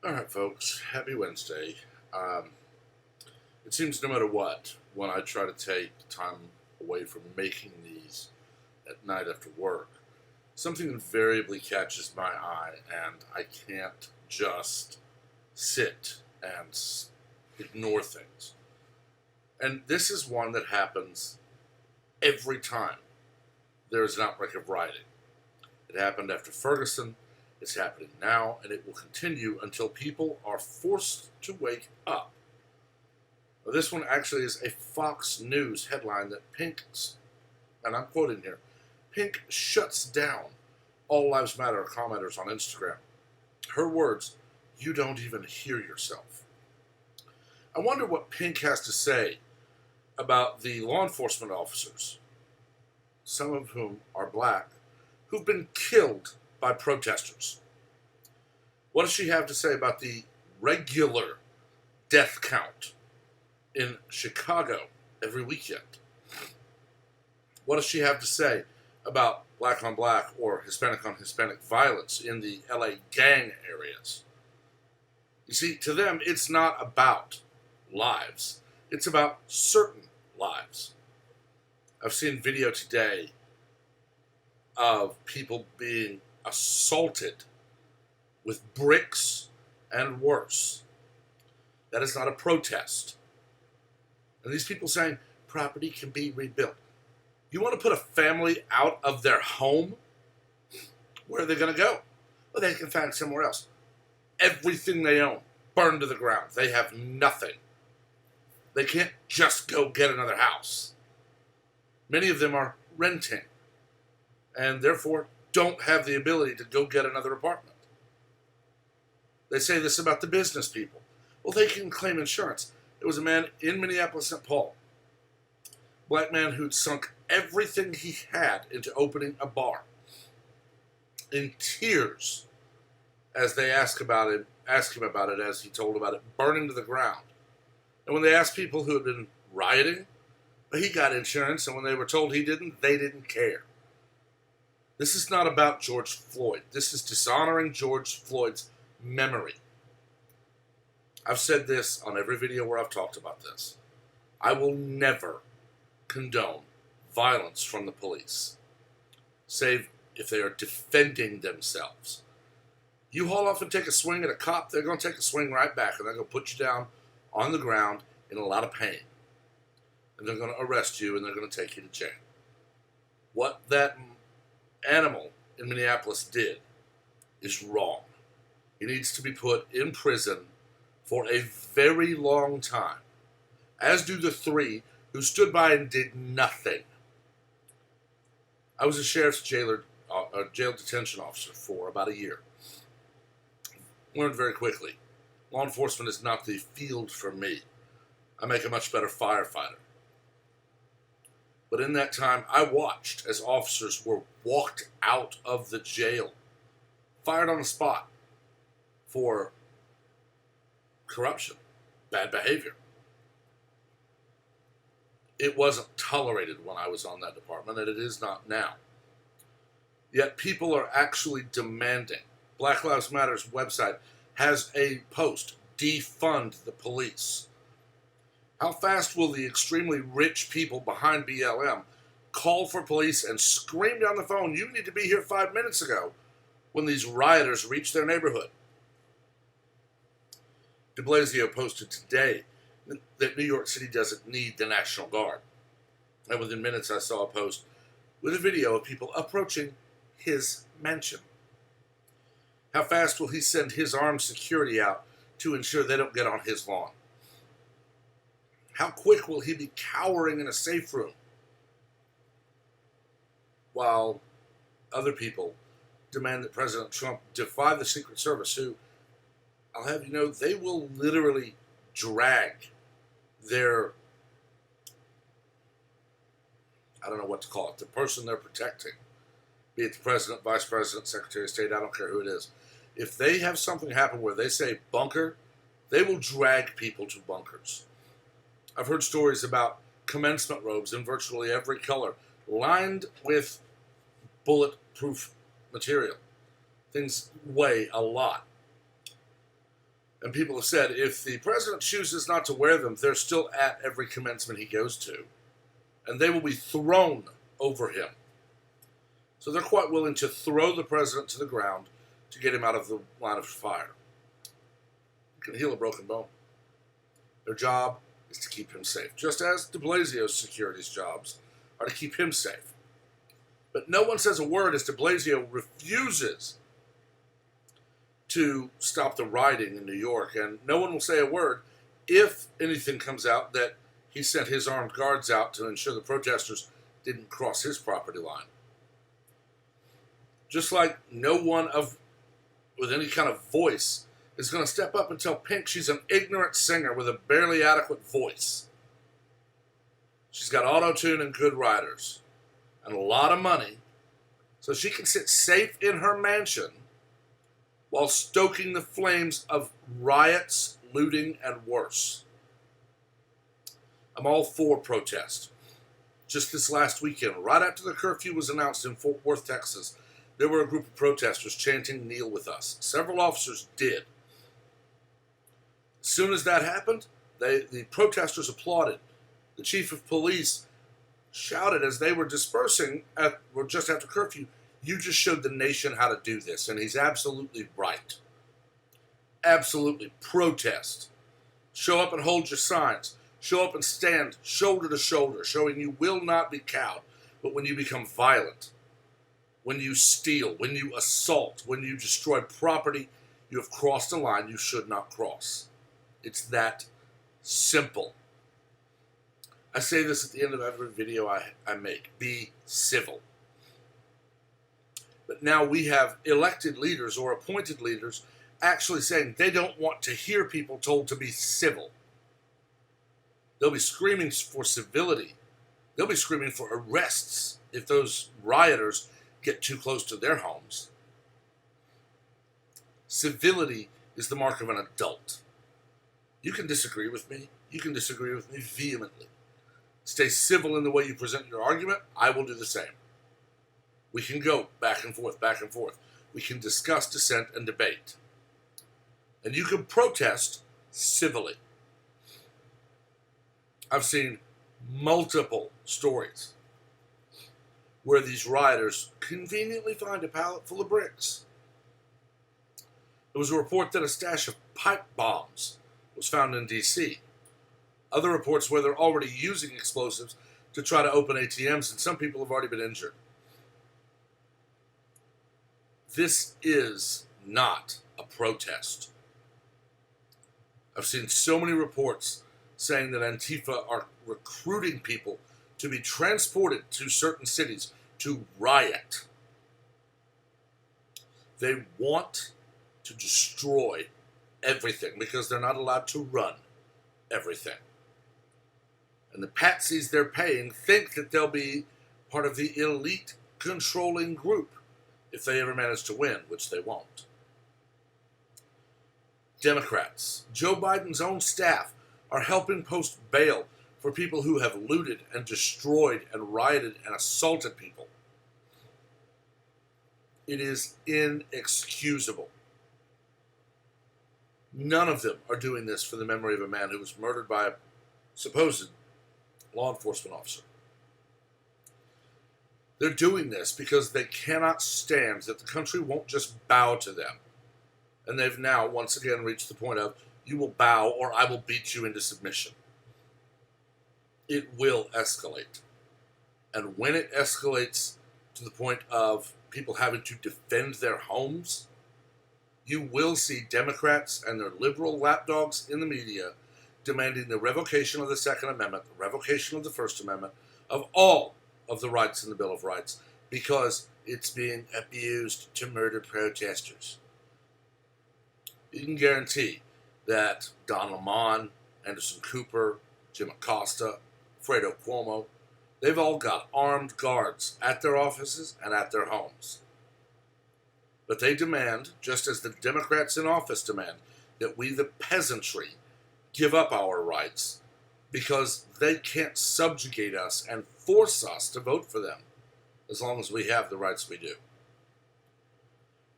All right, folks. Happy Wednesday. Um, it seems no matter what, when I try to take time away from making these at night after work, something invariably catches my eye, and I can't just sit and ignore things. And this is one that happens every time there is an outbreak of rioting. It happened after Ferguson. It's happening now, and it will continue until people are forced to wake up. Now, this one actually is a Fox News headline that Pink's, and I'm quoting here, Pink shuts down All Lives Matter commenters on Instagram. Her words, "You don't even hear yourself." I wonder what Pink has to say about the law enforcement officers, some of whom are black, who've been killed by protesters. What does she have to say about the regular death count in Chicago every weekend? What does she have to say about black on black or Hispanic on Hispanic violence in the LA gang areas? You see, to them, it's not about lives. It's about certain lives. I've seen video today of people being assaulted with bricks and worse. That is not a protest. And these people saying property can be rebuilt. You want to put a family out of their home? Where are they going to go? Well, they can find somewhere else. Everything they own burned to the ground. They have nothing. They can't just go get another house. Many of them are renting and therefore don't have the ability to go get another apartment. They say this about the business people. Well, they can claim insurance. There was a man in Minneapolis, St. Paul, black man who'd sunk everything he had into opening a bar, in tears as they asked him about it, as he told about it burning to the ground. And when they asked people who had been rioting, well, he got insurance, and when they were told he didn't, they didn't care. This is not about George Floyd. This is dishonoring George Floyd's memory. I've said this on every video where I've talked about this. I will never condone violence from the police, save if they are defending themselves. You haul off and take a swing at a cop, they're going to take a swing right back, and they're going to put you down on the ground in a lot of pain. And they're going to arrest you, and they're going to take you to jail. What that animal in Minneapolis did is wrong. He needs to be put in prison for a very long time, as do the three who stood by and did nothing. I was a sheriff's jail detention officer for about a year. Learned very quickly, law enforcement is not the field for me. I make a much better firefighter. But in that time, I watched as officers were walked out of the jail, fired on the spot for corruption, bad behavior. It wasn't tolerated when I was on that department, and it is not now. Yet people are actually demanding. Black Lives Matter's website has a post, defund the police. How fast will the extremely rich people behind BLM call for police and scream down the phone, "You need to be here 5 minutes ago," when these rioters reach their neighborhood? De Blasio posted today that New York City doesn't need the National Guard. And within minutes I saw a post with a video of people approaching his mansion. How fast will he send his armed security out to ensure they don't get on his lawn? How quick will he be cowering in a safe room while other people demand that President Trump defy the Secret Service, who, I'll have you know, they will literally drag their, I don't know what to call it, the person they're protecting, be it the president, vice president, secretary of state, I don't care who it is. If they have something happen where they say bunker, they will drag people to bunkers. I've heard stories about commencement robes in virtually every color, lined with bulletproof material. Things weigh a lot. And people have said if the president chooses not to wear them, they're still at every commencement he goes to. And they will be thrown over him. So they're quite willing to throw the president to the ground to get him out of the line of fire. You can heal a broken bone. Their job is to keep him safe, just as de Blasio's security's jobs are to keep him safe. But no one says a word as de Blasio refuses to stop the rioting in New York, and no one will say a word if anything comes out that he sent his armed guards out to ensure the protesters didn't cross his property line. Just like no one with any kind of voice is going to step up and tell Pink she's an ignorant singer with a barely adequate voice. She's got auto-tune and good writers and a lot of money, so she can sit safe in her mansion while stoking the flames of riots, looting, and worse. I'm all for protest. Just this last weekend, right after the curfew was announced in Fort Worth, Texas, there were a group of protesters chanting "Kneel with us." Several officers did. As soon as that happened, the protesters applauded. The chief of police shouted as they were dispersing just after curfew, "You just showed the nation how to do this," and he's absolutely right. Absolutely. Protest. Show up and hold your signs. Show up and stand shoulder to shoulder, showing you will not be cowed. But when you become violent, when you steal, when you assault, when you destroy property, you have crossed a line you should not cross. It's that simple. I say this at the end of every video I make. Be civil. But now we have elected leaders or appointed leaders actually saying they don't want to hear people told to be civil. They'll be screaming for civility. They'll be screaming for arrests if those rioters get too close to their homes. Civility is the mark of an adult. You can disagree with me. You can disagree with me vehemently. Stay civil in the way you present your argument. I will do the same. We can go back and forth, back and forth. We can discuss, dissent, and debate. And you can protest civilly. I've seen multiple stories where these rioters conveniently find a pallet full of bricks. There was a report that a stash of pipe bombs was found in D.C. Other reports where they're already using explosives to try to open ATMs, and some people have already been injured. This is not a protest. I've seen so many reports saying that Antifa are recruiting people to be transported to certain cities to riot. They want to destroy everything because they're not allowed to run everything. And the patsies they're paying think that they'll be part of the elite controlling group if they ever manage to win, which they won't. Democrats, Joe Biden's own staff, are helping post bail for people who have looted and destroyed and rioted and assaulted people. It is inexcusable. None of them are doing this for the memory of a man who was murdered by a supposed law enforcement officer. They're doing this because they cannot stand that the country won't just bow to them. And they've now once again reached the point of, you will bow or I will beat you into submission. It will escalate. And when it escalates to the point of people having to defend their homes, you will see Democrats and their liberal lapdogs in the media demanding the revocation of the Second Amendment, the revocation of the First Amendment, of all of the rights in the Bill of Rights, because it's being abused to murder protesters. You can guarantee that Don Lemon, Anderson Cooper, Jim Acosta, Fredo Cuomo, they've all got armed guards at their offices and at their homes. But they demand, just as the Democrats in office demand, that we, the peasantry, give up our rights because they can't subjugate us and force us to vote for them as long as we have the rights we do.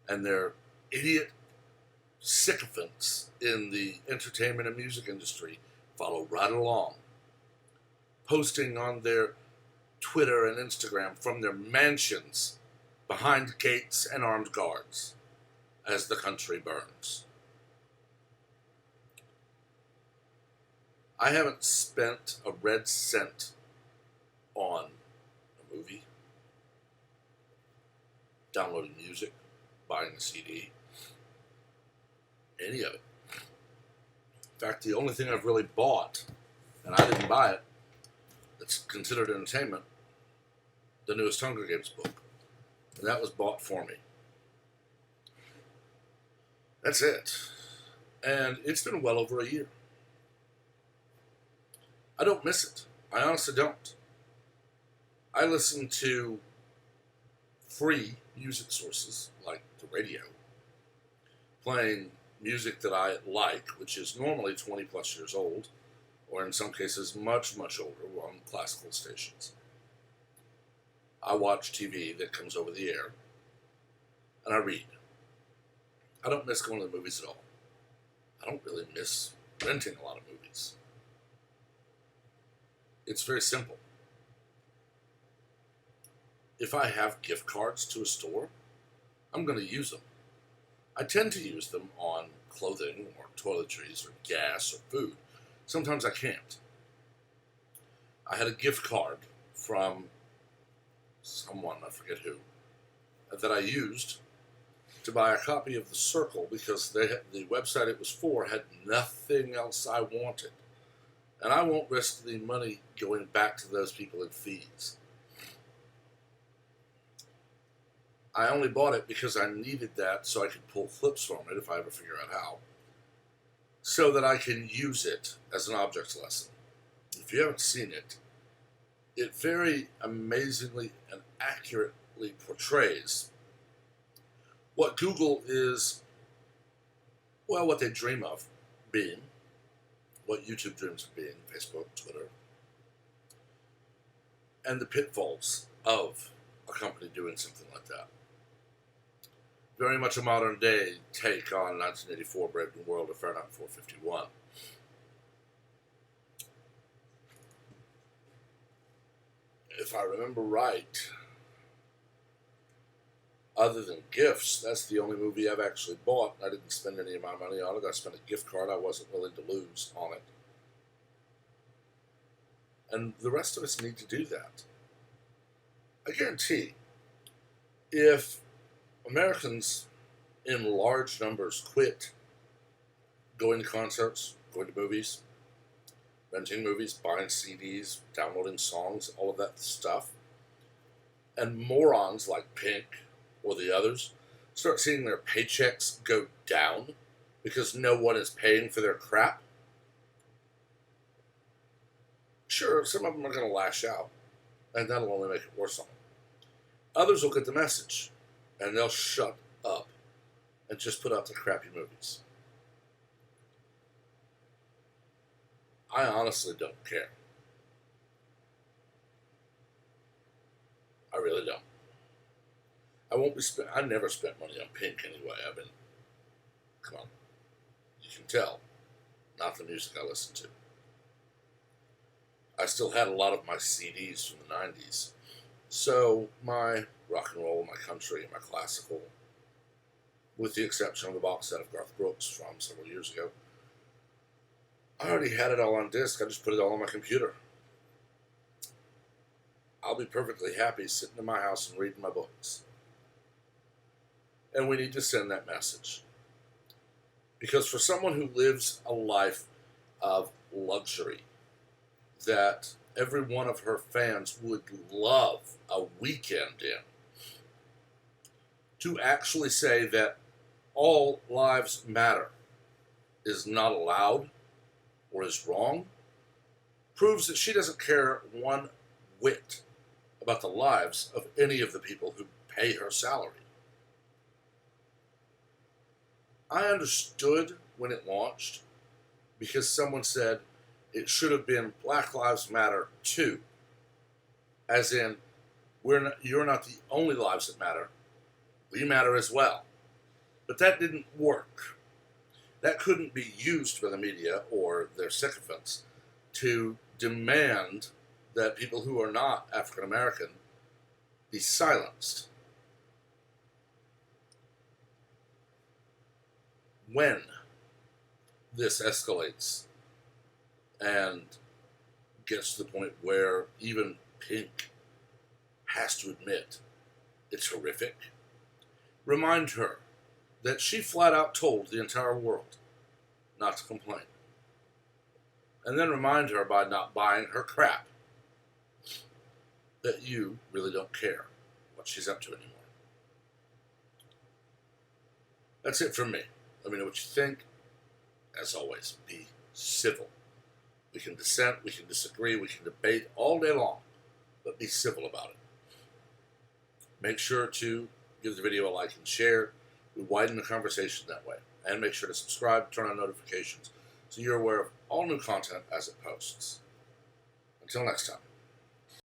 And their idiot sycophants in the entertainment and music industry follow right along, posting on their Twitter and Instagram from their mansions behind gates and armed guards as the country burns. I haven't spent a red cent on a movie, downloading music, buying a CD, any of it. In fact, the only thing I've really bought, and I didn't buy it, that's considered entertainment, the newest Hunger Games book. And that was bought for me. That's it. And it's been well over a year. I don't miss it. I honestly don't. I listen to free music sources like the radio, playing music that I like, which is normally 20 plus years old, or in some cases much, much older, on classical stations. I watch TV that comes over the air, and I read. I don't miss going to the movies at all. I don't really miss renting a lot of movies. It's very simple. If I have gift cards to a store, I'm going to use them. I tend to use them on clothing or toiletries or gas or food. Sometimes I can't. I had a gift card from someone, I forget who, that I used to buy a copy of The Circle because the website it was for had nothing else I wanted. And I won't risk the money going back to those people in fees. I only bought it because I needed that so I could pull clips from it if I ever figure out how, so that I can use it as an object lesson. If you haven't seen it, it very amazingly and accurately portrays what Google is, well, what they dream of being, what YouTube dreams of being, Facebook, Twitter, and the pitfalls of a company doing something like that. Very much a modern day take on 1984 Brave New World of Fahrenheit 451. If I remember right, other than gifts, that's the only movie I've actually bought. I didn't spend any of my money on it. I spent a gift card I wasn't willing to lose on it. And the rest of us need to do that. I guarantee, if Americans in large numbers quit going to concerts, going to movies, renting movies, buying CDs, downloading songs, all of that stuff, and morons like Pink or the others start seeing their paychecks go down because no one is paying for their crap, sure, some of them are going to lash out, and that'll only make it worse on them. Others will get the message, and they'll shut up and just put out the crappy movies. I honestly don't care. I really don't. I never spent money on Pink anyway. Come on. You can tell. Not the music I listen to. I still had a lot of my CDs from the 90s. So my rock and roll, my country, and my classical, with the exception of the box set of Garth Brooks from several years ago, I already had it all on disc. I just put it all on my computer. I'll be perfectly happy sitting in my house and reading my books. And we need to send that message. Because for someone who lives a life of luxury, that every one of her fans would love a weekend in, to actually say that all lives matter is not allowed or is wrong, proves that she doesn't care one whit about the lives of any of the people who pay her salary. I understood when it launched because someone said it should have been Black Lives Matter too. As in, you're not the only lives that matter. We matter as well. But that didn't work. that couldn't be used by the media or their sycophants to demand that people who are not African American be silenced. When this escalates and gets to the point where even Pink has to admit it's horrific, remind her that she flat out told the entire world not to complain. And then remind her by not buying her crap that you really don't care what she's up to anymore. That's it from me. Let me know what you think. As always, be civil. We can dissent, we can disagree, we can debate all day long, but be civil about it. Make sure to give the video a like and share. We widen the conversation that way. And make sure to subscribe, turn on notifications, so you're aware of all new content as it posts. Until next time.